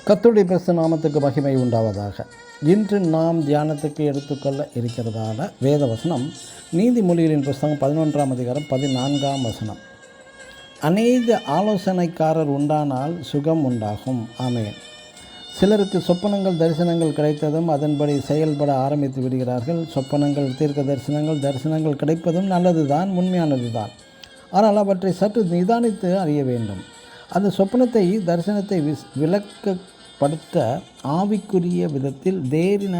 கர்த்தருடைய பரிசுத்த நாமத்துக்கு மகிமை உண்டாவதாக. இன்று நாம் தியானத்துக்கு எடுத்துக்கொள்ள இருக்கிறதான வேத வசனம் நீதிமொழிகளின் புஸ்தகம் 11ஆம் அதிகாரம் 14ஆம் வசனம். அநேக ஆலோசனைக்காரர் உண்டானால் சுகம் உண்டாகும். ஆமென். சிலருக்கு சொப்பனங்கள் தரிசனங்கள் கிடைத்ததும் அதன்படி செயல்பட ஆரம்பித்து விடுகிறார்கள். சொப்பனங்கள் தீர்க்க தரிசனங்கள் கிடைப்பதும் நல்லதுதான், உண்மையானது தான். ஆனால் அவற்றை சற்று நிதானித்து அறிய வேண்டும். அந்த சொப்பனத்தை தரிசனத்தை விளக்கப்படுத்த ஆவிக்குரிய விதத்தில் தேறின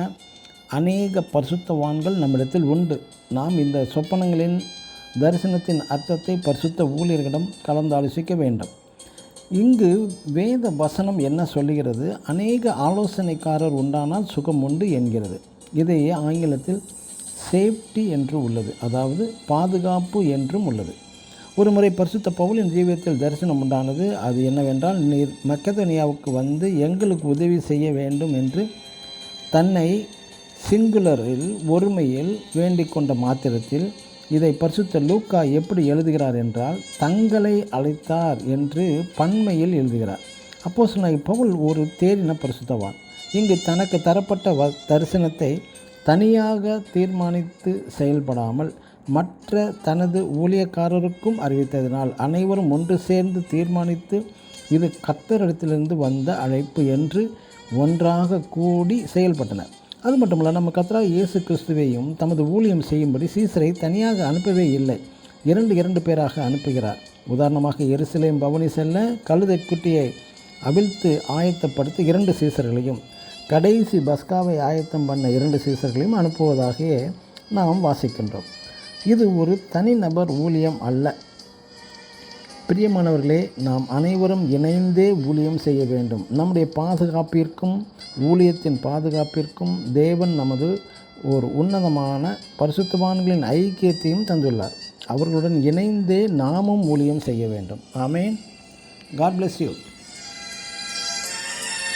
அநேக பரிசுத்தவான்கள் நம்மிடத்தில் உண்டு. நாம் இந்த சொப்பனங்களின் தரிசனத்தின் அர்த்தத்தை பரிசுத்த ஊழியர்களிடம் கலந்தாலோசிக்க வேண்டும். இங்கு வேத வசனம் என்ன சொல்லுகிறது? அநேக ஆலோசனைக்காரர் உண்டானால் சுகம் உண்டு என்கிறது. இதையே ஆங்கிலத்தில் சேஃப்டி என்று உள்ளது, அதாவது பாதுகாப்பு என்றும் உள்ளது. ஒரு முறை பரிசுத்த பவுலின் ஜீவியத்தில் தரிசனம் உண்டானது. அது என்னவென்றால், நீர் மக்கெதோனியாவுக்கு வந்து எங்களுக்கு உதவி செய்ய வேண்டும் என்று தன்னை சிங்குலரில் ஒருமையில் வேண்டிக் கொண்ட மாத்திரத்தில் இதை பரிசுத்த லூக்கா எப்படி எழுதுகிறார் என்றால், தங்களை அழைத்தார் என்று பன்மையில் எழுதுகிறார். அப்போஸ்தலனாகிய பவுல் ஒரு தேறின பரிசுத்தவான். இங்கு தனக்கு தரப்பட்ட தரிசனத்தை தனியாக தீர்மானித்து செயல்படாமல் மற்ற தனது ஊழியக்காரருக்கும் அறிவித்ததினால் அனைவரும் ஒன்று சேர்ந்து தீர்மானித்து இது கர்த்தரிடத்திலிருந்து வந்த அழைப்பு என்று ஒன்றாக கூடி செயல்பட்டனர். அது மட்டுமல்ல, நம்ம கர்த்தராகிய இயேசு கிறிஸ்துவையும் தமது ஊழியம் செய்யும்படி சீசரை தனியாக அனுப்பவே இல்லை, இரண்டு பேராக அனுப்புகிறார். உதாரணமாக, எருசலேம் பவனி செல்ல கழுதை குட்டியை அவிழ்த்து ஆயத்தப்படுத்தி 2 சீசர்களையும், கடைசி பஸ்காவை ஆயத்தம் பண்ண 2 சீசர்களையும் அனுப்புவதாக நாம் வாசிக்கின்றோம். இது ஒரு தனிநபர் ஊழியம் அல்ல. பிரியமானவர்களே, நாம் அனைவரும் இணைந்தே ஊழியம் செய்ய வேண்டும். நம்முடைய பாதுகாப்பிற்கும் ஊழியத்தின் பாதுகாப்பிற்கும் தேவன் நமது ஒரு உன்னதமான பரிசுத்தவான்களின் ஐக்கியத்தையும் தந்துள்ளார். அவர்களுடன் இணைந்தே நாமும் ஊழியம் செய்ய வேண்டும். ஆமென். God bless you.